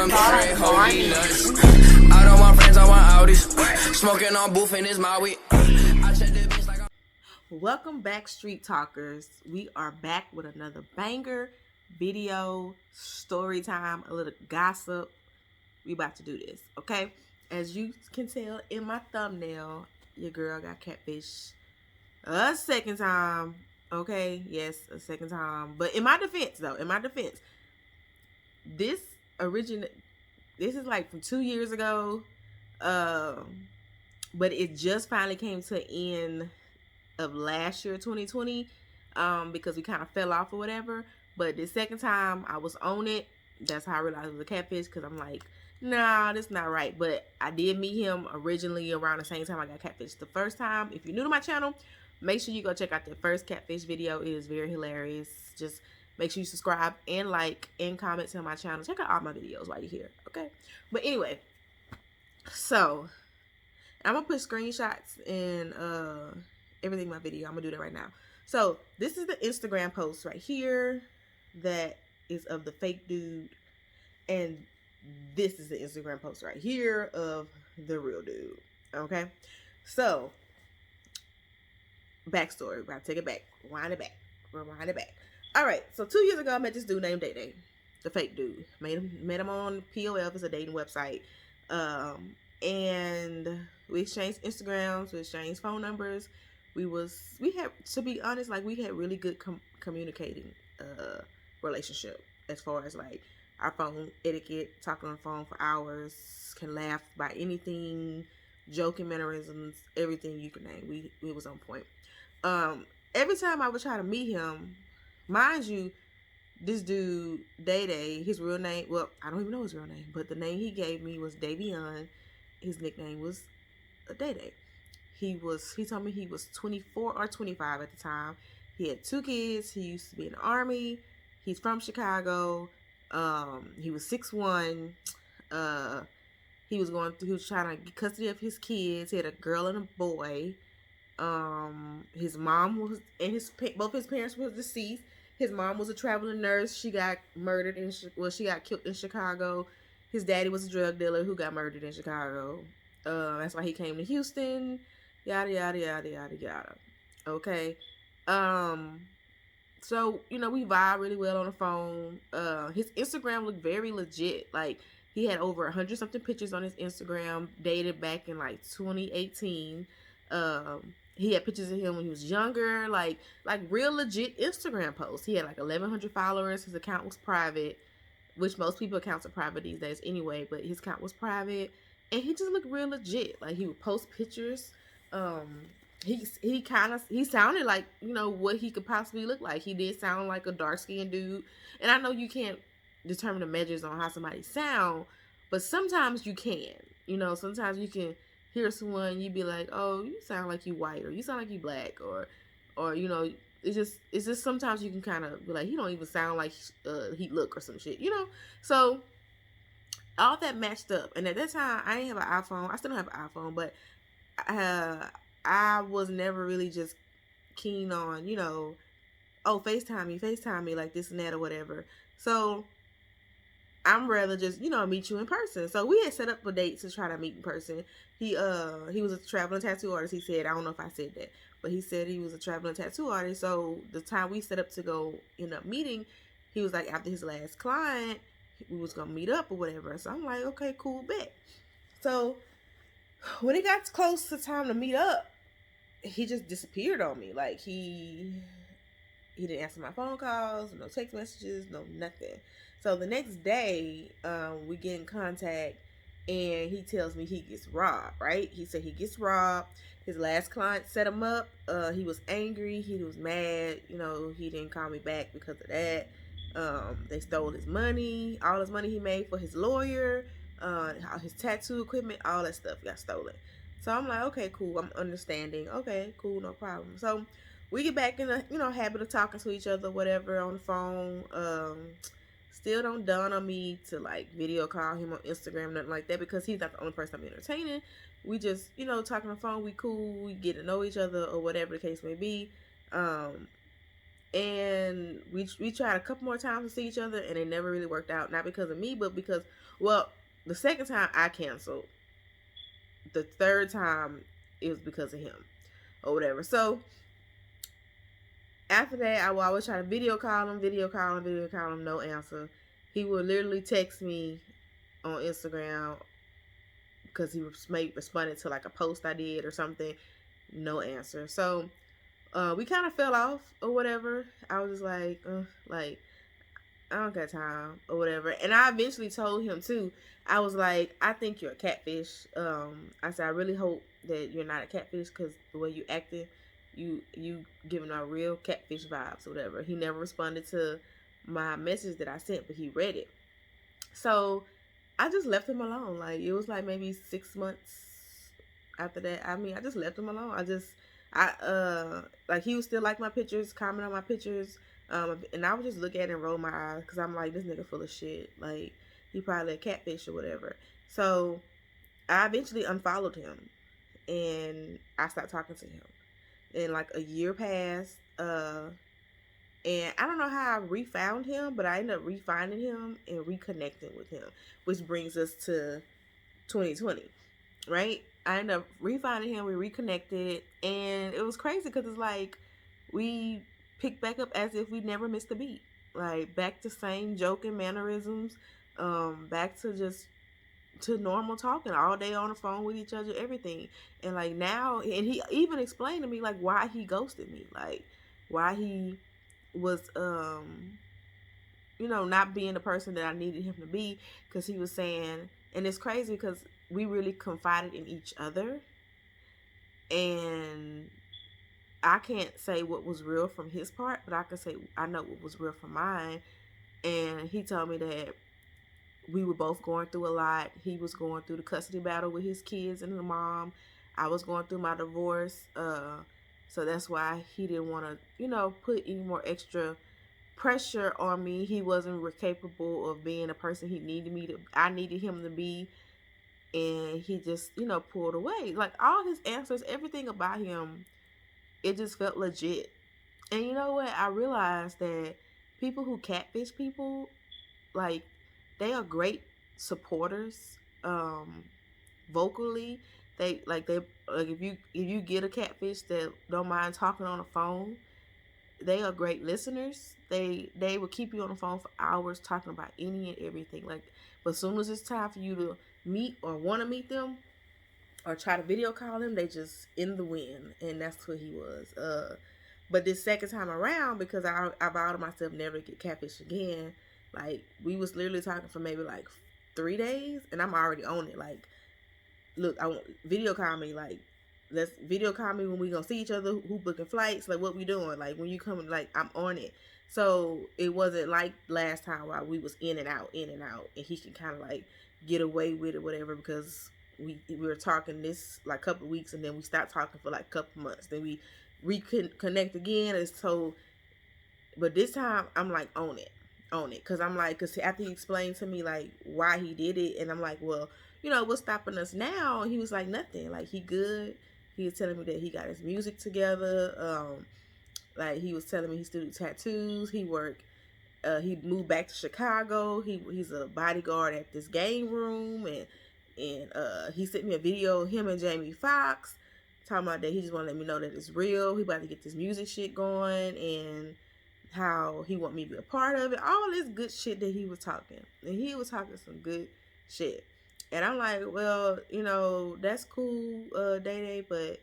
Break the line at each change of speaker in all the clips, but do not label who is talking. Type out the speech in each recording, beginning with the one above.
I'm straight holy nuts. I don't want friends, I want Audis. Smoking on booth in his Maui. I check the bitch like
Welcome back, Street Talkers. We are back with another banger video, story time, a little gossip. We about to do this, okay? As you can tell in my thumbnail, your girl got catfish a second time, okay? Yes, a second time. But in my defense, this is like from 2 years ago, but it just finally came to an end of last year, 2020, because we kind of fell off or whatever. But the second time I was on it, that's how I realized it was a catfish, because I'm like, nah, that's not right. But I did meet him originally around the same time I got catfish the first time. If you're new to my channel, make sure you go check out the first catfish video. It is very hilarious. Just make sure you subscribe and like and comment to my channel. Check out all my videos while you're here, okay? But anyway, so I'm gonna put screenshots and everything in my video. I'm gonna do that right now. So this is the Instagram post right here that is of the fake dude, and this is the Instagram post right here of the real dude. Okay, so backstory. We're gonna take it back, rewind it back. All right, so 2 years ago I met this dude named Day Day, the fake dude. Met him on POF. It's a dating website, and we exchanged Instagrams, we exchanged phone numbers. We had, to be honest, like, we had really good communicating relationship, as far as like our phone etiquette, talking on the phone for hours, can laugh about anything, joking mannerisms, everything you can name. We was on point. Every time I would try to meet him, mind you, this dude, Day Day, his real name, well, I don't even know his real name, but the name he gave me was Davion. His nickname was Day Day. He told me he was 24 or 25 at the time. He had 2 kids. He used to be in the Army. He's from Chicago. He was 6'1". He was trying to get custody of his kids. He had a girl and a boy. His mom was, and both his parents were deceased. His mom was a traveling nurse. She got murdered she got killed in Chicago. His daddy was a drug dealer who got murdered in Chicago. That's why he came to Houston. Yada, yada, yada, yada, yada. Okay. So, we vibe really well on the phone. His Instagram looked very legit. Like, he had over 100 something pictures on his Instagram, dated back in like 2018. He had pictures of him when he was younger, like real legit Instagram posts. He had like 1,100 followers. His account was private, which most people's accounts are private these days anyway, but his account was private, and he just looked real legit. Like, he would post pictures. He sounded like, what he could possibly look like. He did sound like a dark-skinned dude, and I know you can't determine the measures on how somebody sound, but sometimes you can. Sometimes you can hear someone, you be like, oh, you sound like you white, or you sound like you black, or it's just sometimes you can kind of be like, he don't even sound like he look, or some shit, So all that matched up, and at that time I didn't have an iPhone. I still don't have an iPhone, but I was never really just keen on, oh, FaceTime me, like this and that or whatever. So I'm rather just, meet you in person. So we had set up a date to try to meet in person. He was a traveling tattoo artist. He said, I don't know if I said that, but he said he was a traveling tattoo artist. So the time we set up to go end up meeting, he was like, after his last client, we was gonna meet up or whatever. So I'm like, okay, cool, bet. So when it got close to time to meet up, he just disappeared on me. Like, he didn't answer my phone calls, no text messages, no nothing. So the next day, we get in contact, and he tells me he gets robbed, right? He said he gets robbed. His last client set him up. He was angry. He was mad. He didn't call me back because of that. They stole his money, all his money he made for his lawyer, his tattoo equipment, all that stuff got stolen. So I'm like, okay, cool. I'm understanding. Okay, cool, no problem. So we get back in the, habit of talking to each other, whatever, on the phone. Still don't dawn on me to like video call him on Instagram, nothing like that, because he's not the only person I'm entertaining. We just, talking on the phone, we cool, we get to know each other or whatever the case may be. And we tried a couple more times to see each other, and it never really worked out. Not because of me, but because, well, the second time I canceled. The third time it was because of him or whatever. So after that, I will always try to video call him, no answer. He would literally text me on Instagram because he responded to like a post I did or something, no answer. So we kind of fell off or whatever. I was just like I don't got time or whatever. And I eventually told him too. I was like, I think you're a catfish. I said, I really hope that you're not a catfish because the way you acting, you giving out real catfish vibes or whatever. He never responded to my message that I sent, but he read it. So I just left him alone. Like it was like maybe 6 months after that. I mean, I just left him alone. I like he would still like my pictures, comment on my pictures, and I would just look at it and roll my eyes because I'm like, this nigga full of shit. Like he probably a catfish or whatever. So I eventually unfollowed him and I stopped talking to him. And like a year passed, and I don't know how I refound him, but I ended up refinding him and reconnecting with him, which brings us to 2020, right? I ended up refinding him, we reconnected, and it was crazy because it's like we picked back up as if we never missed a beat. Like back to same joking mannerisms, back to just to normal talking all day on the phone with each other, everything. And like now, and he even explained to me like why he ghosted me, like why he was not being the person that I needed him to be, because he was saying, and it's crazy because we really confided in each other, and I can't say what was real from his part, but I can say I know what was real from mine. And he told me that we were both going through a lot. He was going through the custody battle with his kids and the mom. I was going through my divorce. So that's why he didn't want to, put any more extra pressure on me. He wasn't capable of being a person I needed him to be. And he just, pulled away. Like all his answers, everything about him, it just felt legit. And you know what? I realized that people who catfish people, like, they are great supporters, vocally. They if you get a catfish that don't mind talking on the phone, they are great listeners. They will keep you on the phone for hours talking about any and everything. Like, but as soon as it's time for you to meet or want to meet them or try to video call them, they just in the wind. And that's what he was. But this second time around, because I vowed to myself never to get catfish again. Like, we was literally talking for maybe like 3 days, and I'm already on it. Like, look, I want video call me. Like, let's video call me when we gonna see each other. Who booking flights? Like, what we doing? Like, when you coming? Like, I'm on it. So it wasn't like last time while we was in and out, and he can kind of like get away with it, whatever, because we were talking this like couple of weeks, and then we stopped talking for like a couple months. Then we reconnect again. And so, but this time I'm like on it, because I'm like, because after he explained to me like why he did it, and I'm like, well, what's stopping us now? And he was like, nothing. Like, he good. He was telling me that he got his music together. Like, he was telling me he still do tattoos. He moved back to Chicago. He's a bodyguard at this game room, and he sent me a video of him and Jamie Foxx talking about that he just want to let me know that it's real. He about to get this music shit going, and how he want me to be a part of it. All this good shit that he was talking. And he was talking some good shit. And I'm like, well, that's cool, Day, but,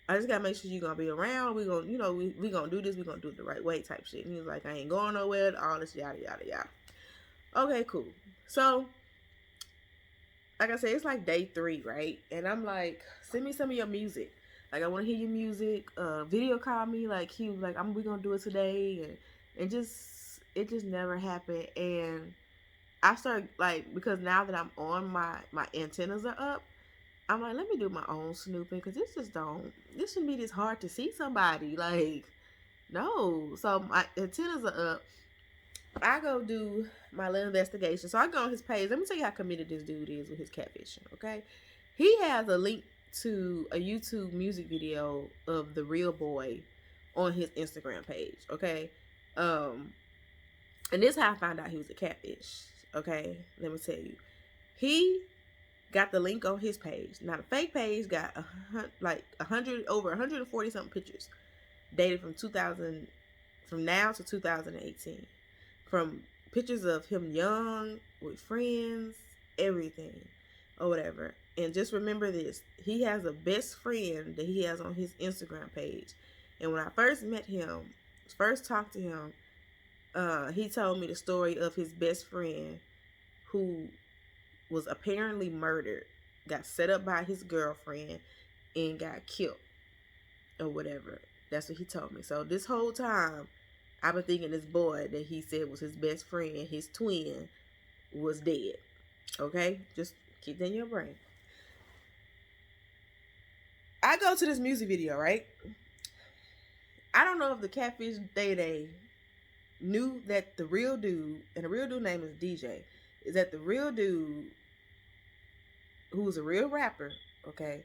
I just gotta make sure you're gonna be around. We gonna, we gonna do this. We gonna do it the right way type shit. And he was like, I ain't going nowhere. All this yada, yada, yada. Okay, cool. So, like I said, it's like day 3, right? And I'm like, send me some of your music. Like, I want to hear your music. Video call me. Like, he was like, we gonna do it today, and it just never happened. And I started, like, because now that I'm on, my antennas are up, I'm like, let me do my own snooping, because this shouldn't be this hard to see somebody. Like, no. So my antennas are up. I go do my little investigation. So I go on his page. Let me tell you how committed this dude is with his catfishing, okay? He has a link to a YouTube music video of The Real Boy on his Instagram page. Okay. And this is how I found out he was a catfish. Okay, let me tell you. He got the link on his page. Now the fake page got over 140 something pictures, dated from 2000, from now to 2018, from pictures of him young with friends, everything, or whatever. And just remember this: he has a best friend that he has on his Instagram page. And when I first met him, first talked to him, he told me the story of his best friend who was apparently murdered, got set up by his girlfriend, and got killed or whatever. That's what he told me. So this whole time, I've been thinking this boy that he said was his best friend, his twin, was dead. Okay? Just keep that in your brain. I go to this music video, right? I don't know if the Catfish Day knew that the real dude, and the real dude name is DJ, is that the real dude, who was a real rapper, okay,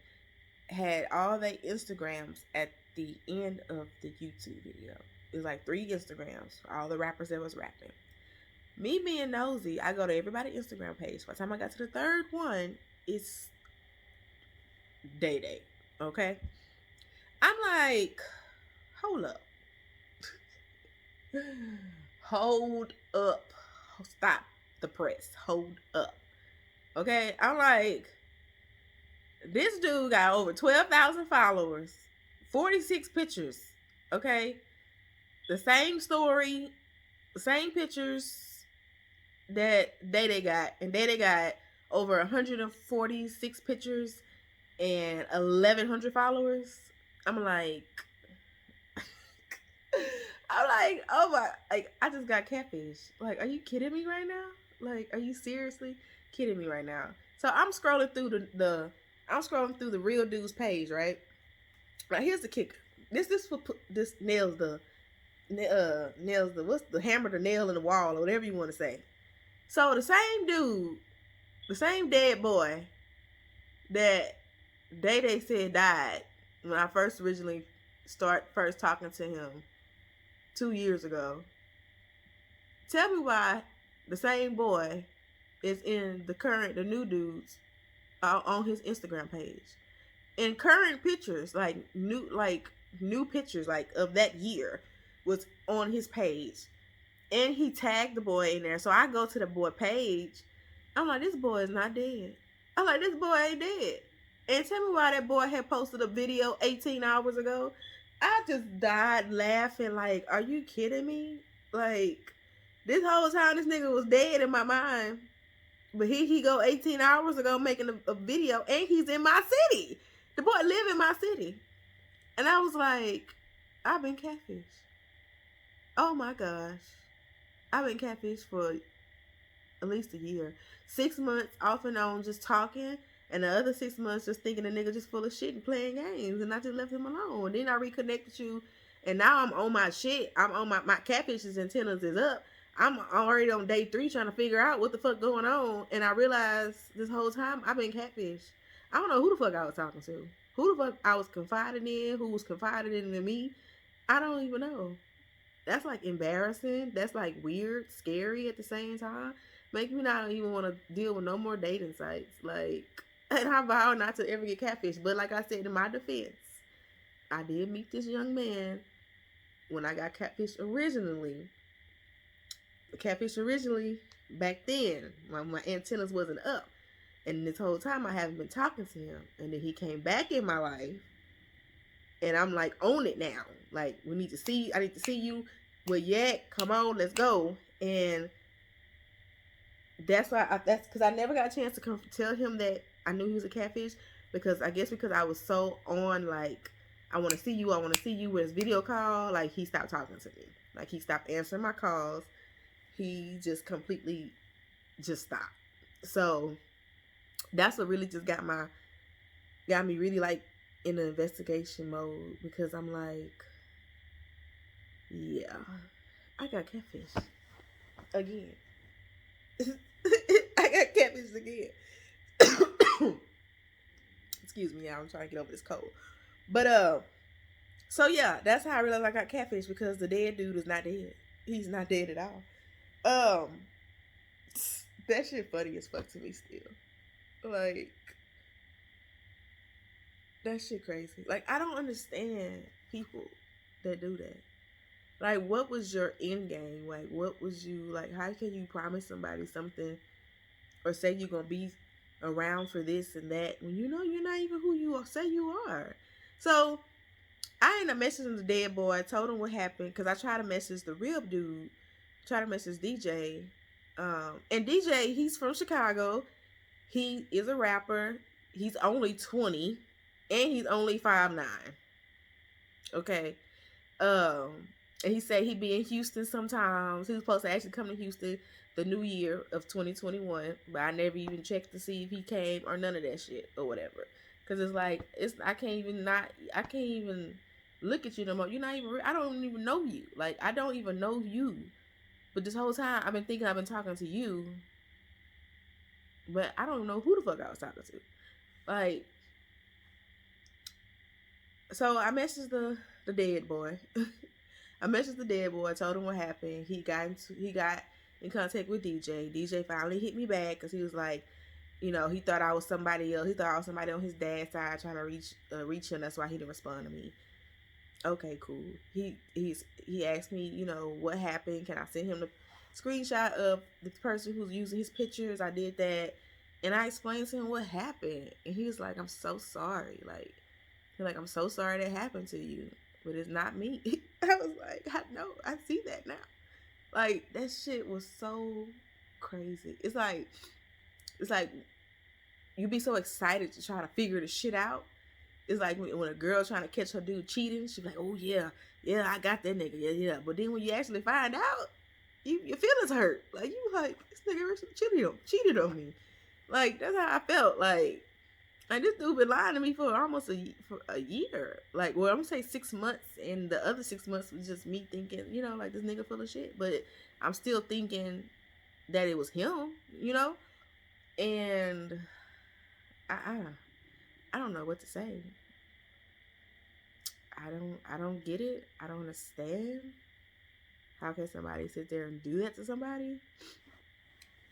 had all their Instagrams at the end of the YouTube video. It was like 3 Instagrams for all the rappers that was rapping. Me being nosy, I go to everybody's Instagram page. By the time I got to the 3rd one, it's Day. Okay? I'm like, hold up. Hold up. Stop the press. Hold up. Okay? I'm like, this dude got over 12,000 followers, 46 pictures. Okay? The same story, the same pictures that Day got. And Day got over 146 pictures and 1,100 followers. I'm like, oh my, like, I just got catfish. Like, are you kidding me right now? Like, are you seriously kidding me right now? So I'm scrolling through the real dude's page, right? Now here's the kicker. This nails the what's the hammer, the nail in the wall, or whatever you want to say. So the same dude, the same dead boy that Day said died when I first talking to him 2 years ago. Tell me why the same boy is in the new dudes on his Instagram page. In current pictures, like new pictures like of that year was on his page. And he tagged the boy in there. So I go to the boy page. I'm like, this boy is not dead. I'm like, this boy ain't dead. And tell me why that boy had posted a video 18 hours ago. I just died laughing. Like, are you kidding me? Like, this whole time this nigga was dead in my mind. But he go 18 hours ago making a video, and he's in my city. The boy live in my city. And I was like, I've been catfished. Oh my gosh. I've been catfished for at least a year. 6 months off and on just talking. And the other 6 months just thinking the nigga just full of shit and playing games. And I just left him alone. Then I reconnected you. And now I'm on my shit. I'm on my catfish's antennas is up. I'm already on day 3 trying to figure out what the fuck going on. And I realized this whole time I've been catfished. I don't know who the fuck I was talking to. Who the fuck I was confiding in. Who was confiding in me. I don't even know. That's like embarrassing. That's like weird, scary at the same time. Make me not even want to deal with no more dating sites. Like, and I vow not to ever get catfished. But like I said, in my defense, I did meet this young man when I got catfished originally. Catfish originally back then, when my antennas wasn't up. And this whole time I haven't been talking to him. And then he came back in my life. And I'm like, own it now. Like, I need to see you. Where you at? Come on, let's go. And that's why that's because I never got a chance to tell him that I knew he was a catfish. Because I was so on, like, I want to see you with his video call. Like, he stopped talking to me. Like, he stopped answering my calls. He just completely just stopped. So that's what really just got me really like in an investigation mode, because I'm like, yeah, I got catfish again. I got catfish again. Excuse me, y'all. I'm trying to get over this cold. But So yeah, that's how I realized I got catfish, because the dead dude is not dead. He's not dead at all. Um, that shit funny as fuck to me still. Like, that shit crazy. Like, I don't understand people that do that. Like, what was your end game? Like, what was you like? How can you promise somebody something or say you're gonna be around for this and that when you know you're not even who you say you are? So I ended up messaging the dead boy. I told him what happened because I tried to message the real dude, try to message DJ. And DJ, he's from Chicago. He is a rapper. He's only 20 and he's only 5'9". Okay. And he said he'd be in Houston sometimes. He was supposed to actually come to Houston the new year of 2021, but I never even checked to see if he came or none of that shit or whatever. Cause it's like I can't even look at you no more. You're not even. I don't even know you. Like, I don't even know you. But this whole time I've been thinking I've been talking to you, but I don't know who the fuck I was talking to. Like, so I messaged the dead boy. I messaged the dead boy, told him what happened. He got in contact with DJ. DJ finally hit me back because he was like, you know, he thought I was somebody else. He thought I was somebody on his dad's side trying to reach him. That's why he didn't respond to me. Okay, cool. He asked me, you know, what happened. Can I send him the screenshot of the person who's using his pictures? I did that, and I explained to him what happened, and he was like, "I'm so sorry." Like, I'm so sorry that happened to you, but it's not me. I was like, I know, I see that now. Like, that shit was so crazy. It's like you be so excited to try to figure the shit out. It's like when a girl trying to catch her dude cheating, she's like, "Oh yeah, I got that nigga, yeah." But then when you actually find out, your feelings hurt. Like, you like, this nigga actually cheated on me. Like, that's how I felt. Like this dude been lying to me for almost a year. Like, well, I'm gonna say 6 months, and the other 6 months was just me thinking, you know, like, this nigga full of shit. But I'm still thinking that it was him, you know, and I don't know what to say. I don't get it. I don't understand. How can somebody sit there and do that to somebody?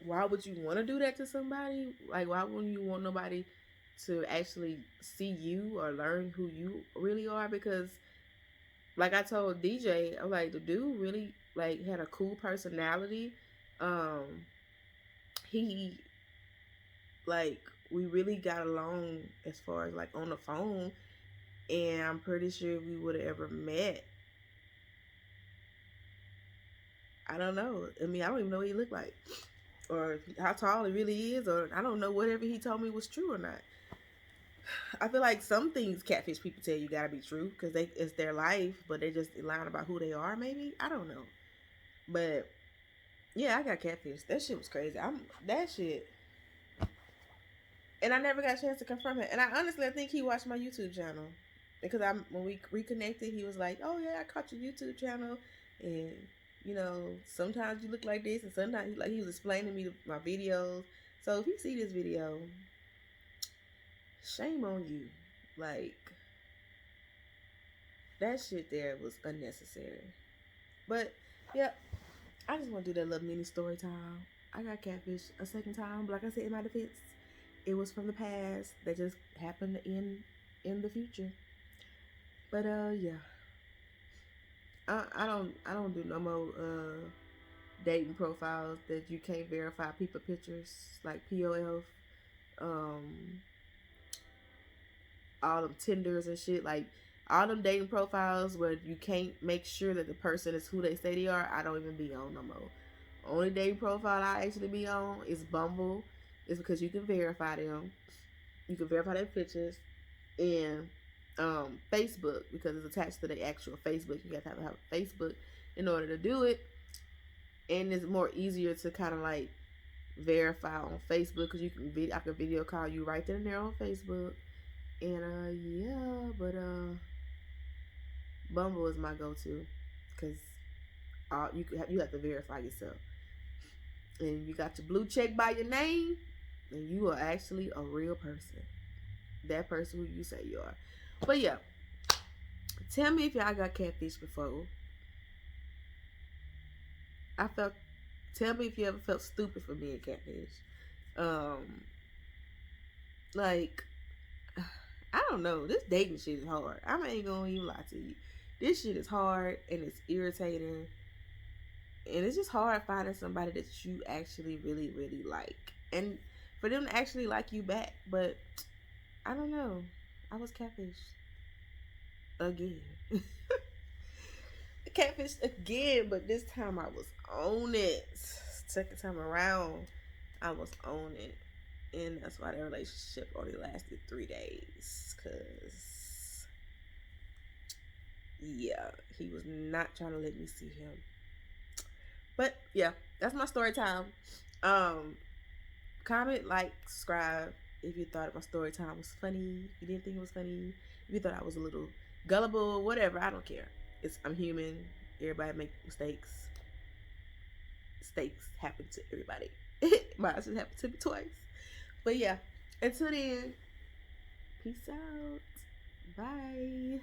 Why would you want to do that to somebody? Like, why wouldn't you want nobody to actually see you or learn who you really are? Because, like I told DJ, I'm like, the dude really, like, had a cool personality. He, like, we really got along as far as, like, on the phone, and I'm pretty sure if we would have ever met, I don't know. I mean, I don't even know what he looked like, or how tall he really is, or I don't know whatever he told me was true or not. I feel like some things catfish people tell you gotta be true because it's their life, but they just lying about who they are. Maybe, I don't know, but yeah, I got catfish. That shit was crazy. That shit, and I never got a chance to confirm it. And I think he watched my YouTube channel because when we reconnected, he was like, "Oh yeah, I caught your YouTube channel, and you know, sometimes you look like this, and sometimes he was explaining to me my videos. So if you see this video, shame on you. Like, that shit there was unnecessary. But yeah, I just want to do that little mini story time. I got catfish a second time, but like I said, in my defense, it was from the past that just happened in the future. But yeah, I don't do no more dating profiles that you can't verify people pictures, like POF, all them Tinders and shit, like all them dating profiles where you can't make sure that the person is who they say they are. I don't even be on no more. Only dating profile I actually be on is Bumble. It's because you can verify them. You can verify their pictures, and Facebook, because it's attached to the actual Facebook. You have to have Facebook in order to do it, and it's more easier to kind of like verify on Facebook because I can video call you right then and there on Facebook. And yeah, but Bumble is my go-to because you have to verify yourself, and you got your blue check by your name, and you are actually a real person, that person who you say you are. But yeah, Tell me if y'all got catfish before. I felt. Tell me if you ever felt stupid for being catfish. Um, like, I don't know. This dating shit is hard. I ain't gonna even lie to you. This shit is hard and it's irritating. And it's just hard finding somebody that you actually really, really like. And for them to actually like you back. But I don't know. I was catfish again. Catfish again, but this time I was on it. Second time around, I was on it. And that's why the relationship only lasted 3 days. Because, yeah, he was not trying to let me see him. But, yeah, that's my story time. Comment, like, subscribe if you thought my story time was funny. If you didn't think it was funny. If you thought I was a little gullible, whatever. I don't care. I'm human. Everybody make mistakes. Mistakes happen to everybody. Mine just happened to me twice. But yeah, until then, peace out. Bye.